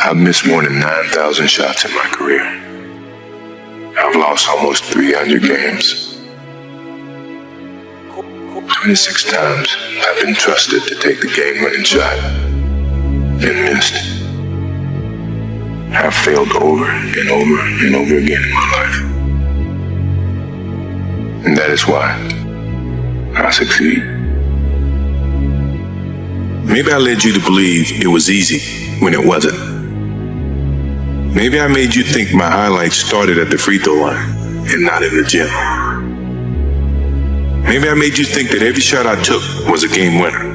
I've missed more than 9,000 shots in my career. I've lost almost 300 games. 26 times I've been trusted to take the game-winning shot and missed. I've failed over and over and over again in my life. And that is why I succeed. Maybe I led you to believe it was easy when it wasn't. Maybe I made you think my highlights started at the free throw line and not in the gym. Maybe I made you think that every shot I took was a game winner.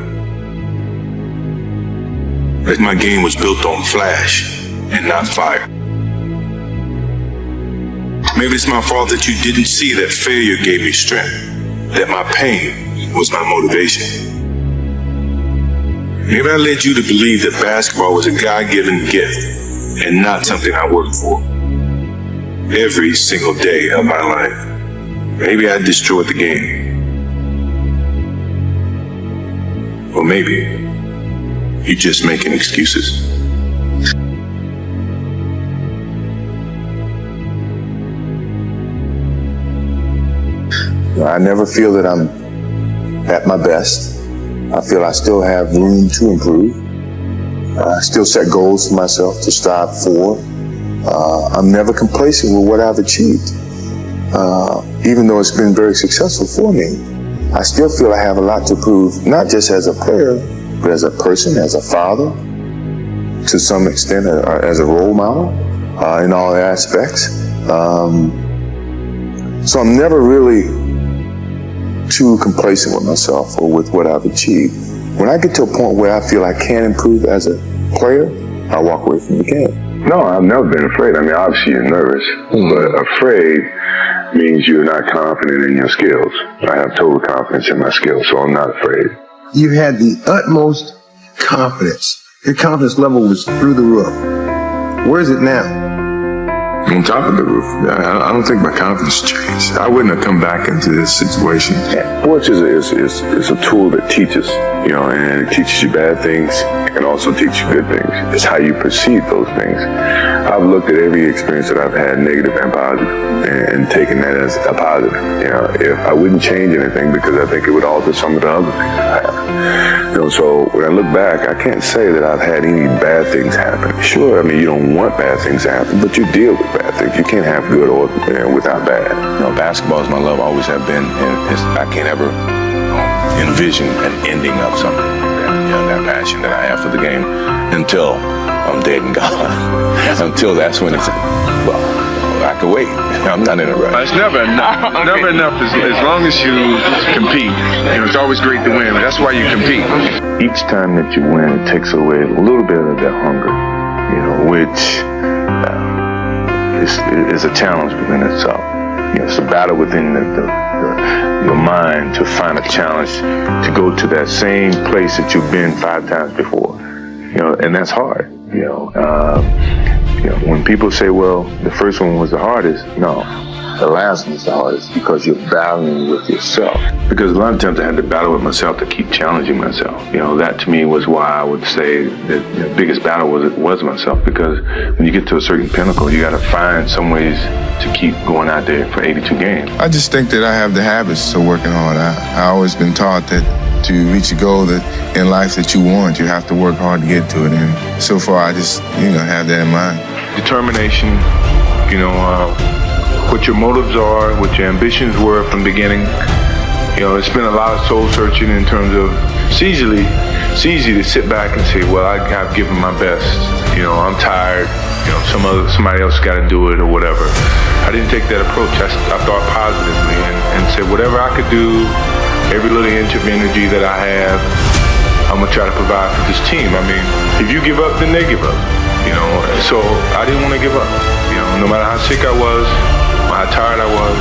That my game was built on flash and not fire. Maybe it's my fault that you didn't see that failure gave me strength, that my pain was my motivation. Maybe I led you to believe that basketball was a God-given gift and not something I worked for every single day of my life. Maybe I destroyed the game. Or maybe you're just making excuses. I never feel that I'm at my best. I feel I still have room to improve. I still set goals for myself to strive for. I'm never complacent with what I've achieved. Even though it's been very successful for me, I still feel I have a lot to prove, not just as a player, but as a person, as a father, to some extent, as a role model in all aspects. So I'm never really too complacent with myself or with what I've achieved. When I get to a point where I feel I can improve as a player, I walk away from the game. No, I've never been afraid. I mean, obviously you're nervous, but afraid means you're not confident in your skills. I have total confidence in my skills, so I'm not afraid. You had the utmost confidence. Your confidence level was through the roof. Where is it now? On top of the roof. I don't think my confidence changed. I wouldn't have come back into this situation. Sports is a tool that teaches, and it teaches you bad things and also teaches you good things. It's how you perceive those things. I've looked at every experience that I've had, negative and positive, and taken that as a positive. If I wouldn't change anything because I think it would alter some of the other things that I have. So when I look back, I can't say that I've had any bad things happen. Sure, I mean, you don't want bad things to happen, but you deal with bad things. You can't have good or without bad. Basketball is my love, always have been, and I can't ever envision an ending of something. That passion that I have for the game until I'm dead and gone. Until that's when it's, well, I can wait. I'm not in a rush. It's never enough. Okay. Never enough as long as you compete. It's always great to win, but that's why you compete. Each time that you win, it takes away a little bit of that hunger, which is a challenge within itself. It's a battle within your mind to find a challenge to go to that same place that you've been 5 times before. And that's hard. When people say, well, the first one was the hardest, no, the last one is the hardest because you're battling with yourself. Because a lot of times I had to battle with myself to keep challenging myself. That to me was why I would say that the biggest battle was myself, because when you get to a certain pinnacle, you got to find some ways to keep going out there for 82 games. I just think that I have the habits of working hard. I always been taught that to reach a goal that in life that you want, you have to work hard to get to it. And so far, I just, have that in mind. Determination, what your motives are, what your ambitions were from the beginning. It's been a lot of soul searching in terms of, it's easy to sit back and say, well, I've given my best. I'm tired. Somebody else got to do it or whatever. I didn't take that approach. I thought positively and said, whatever I could do, every little inch of energy that I have, I'm gonna try to provide for this team. I mean, if you give up, then they give up. So I didn't want to give up. No matter how sick I was, how tired I was,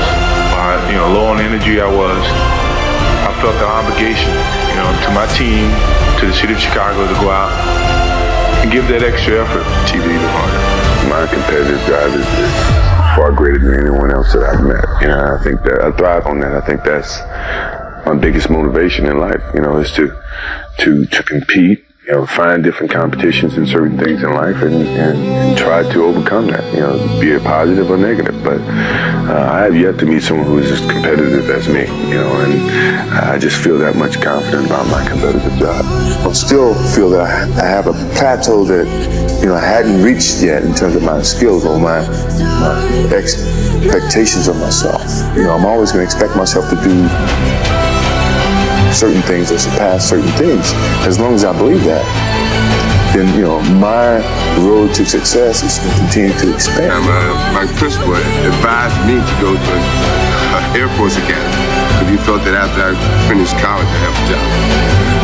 how low on energy I was, I felt the obligation, to my team, to the city of Chicago, to go out and give that extra effort. TV even harder. My competitive drive is far greater than anyone else that I've met. I think that I thrive on that. I think that's my biggest motivation in life. Is to compete find different competitions in certain things in life and try to overcome that, be it positive or negative. But I have yet to meet someone who is as competitive as me, and I just feel that much confident about my competitive job. I still feel that I have a plateau that, I hadn't reached yet in terms of my skills or my expectations of myself. I'm always going to expect myself to do certain things or surpass certain things. As long as I believe that, then, my road to success is going to continue to expand. My principal advised me to go to an Air Force Academy because he felt that after I finished college, I'd have a job.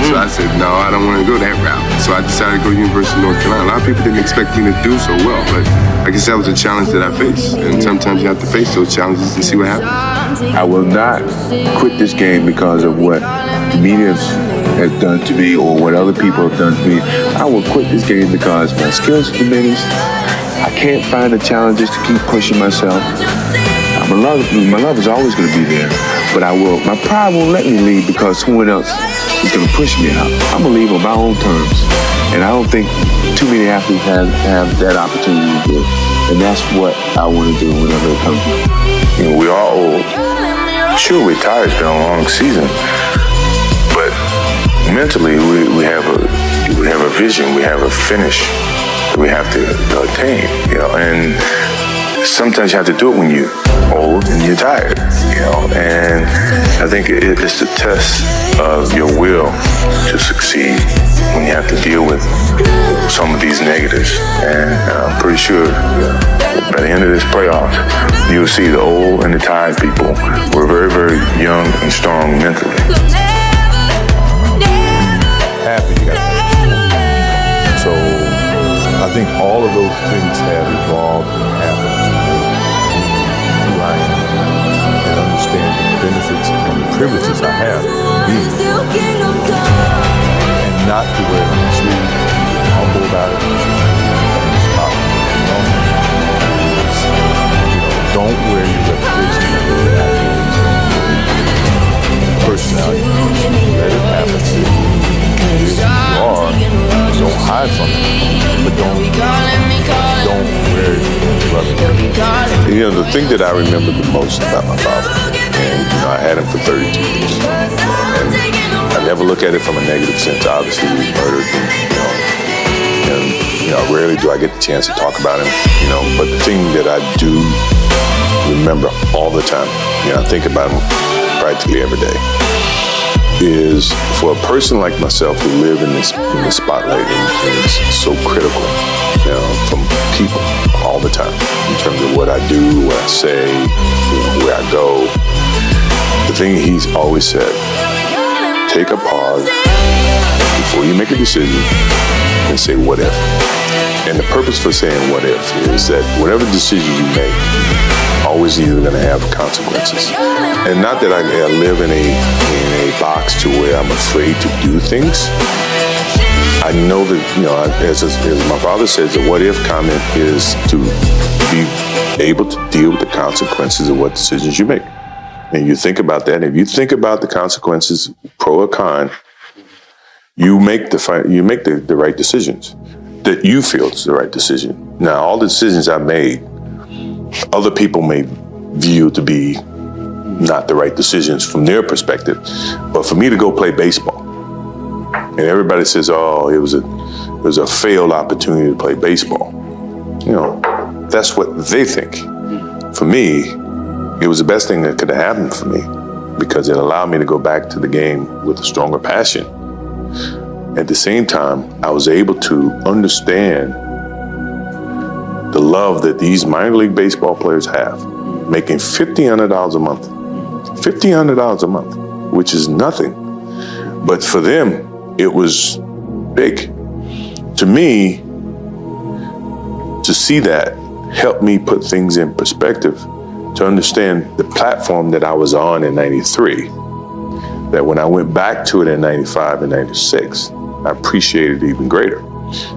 So I said, no, I don't want to go that route. So I decided to go to the University of North Carolina. A lot of people didn't expect me to do so well, but I guess that was a challenge that I faced. And sometimes you have to face those challenges and see what happens. I will not quit this game because of what the media has done to me or what other people have done to me. I will quit this game because my skills are diminished. I can't find the challenges to keep pushing myself. My love is always going to be there, but my pride won't let me leave because someone else is going to push me out. I'm going to leave on my own terms, and I don't think too many athletes have that opportunity to do it. And that's what I want to do whenever it comes. We are old. Sure, we're tired. It's been a long season, but mentally we have a vision. We have a finish that we have to attain. And sometimes you have to do it when you're old and you're tired. And I think it's the test of your will to succeed when you have to deal with some of these negatives. And I'm pretty sure by the end of this playoffs, you'll see the old and the tired people were very, very young and strong mentally. Happy you got that. So I think all of those things have evolved and happened to make who I am and understand the benefits and the privileges I have being and not to wear the sleeve, humble about it. Don't wear your reputation and your actions, personality. Let it happen. If you are, don't hide from it, but don't wear it. The thing that I remember the most about my father, and I had him for 32 years, and I never look at it from a negative sense. Obviously, he murdered him, and rarely do I get the chance to talk about him, but the thing that I do remember all the time, I think about him practically every day, is for a person like myself who live in this spotlight and is so critical, from people all the time in terms of what I do, what I say, where I go. The thing he's always said, take a pause before you make a decision and say what if. And the purpose for saying what if is that whatever decision you make, always either going to have consequences. And not that I live in a box to where I'm afraid to do things. I know that, as my father says, the what if comment is to be able to deal with the consequences of what decisions you make. And you think about that. And if you think about the consequences, pro or con, you make the right decisions that you feel is the right decision. Now, all the decisions I made, other people may view to be not the right decisions from their perspective. But for me to go play baseball, and everybody says, oh, it was a failed opportunity to play baseball. That's what they think. For me, it was the best thing that could have happened for me because it allowed me to go back to the game with a stronger passion. At the same time, I was able to understand the love that these minor league baseball players have, making $1,500 a month. $1,500 a month, which is nothing. But for them, it was big. To me, to see that helped me put things in perspective, to understand the platform that I was on in 93, that when I went back to it in 95 and 96, I appreciated it even greater.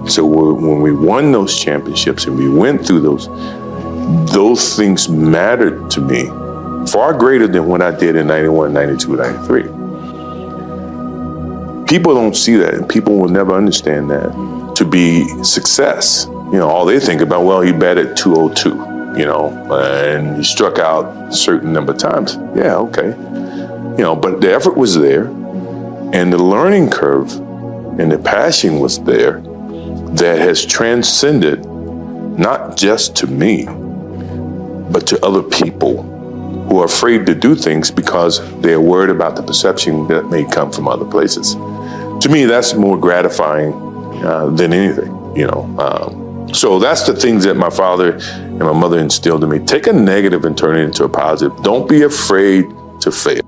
So when we won those championships and we went through those things mattered to me far greater than what I did in 91, 92, 93. people don't see that, and people will never understand that to be success. You know, all they think about, well, he batted .202, you know, and he struck out a certain number of times. Yeah, okay. You know, but the effort was there, and the learning curve and the passion was there that has transcended not just to me, but to other people who are afraid to do things because they're worried about the perception that may come from other places. To me, that's more gratifying than anything, you know. So that's the things that my father and my mother instilled in me. Take a negative and turn it into a positive. Don't be afraid to fail.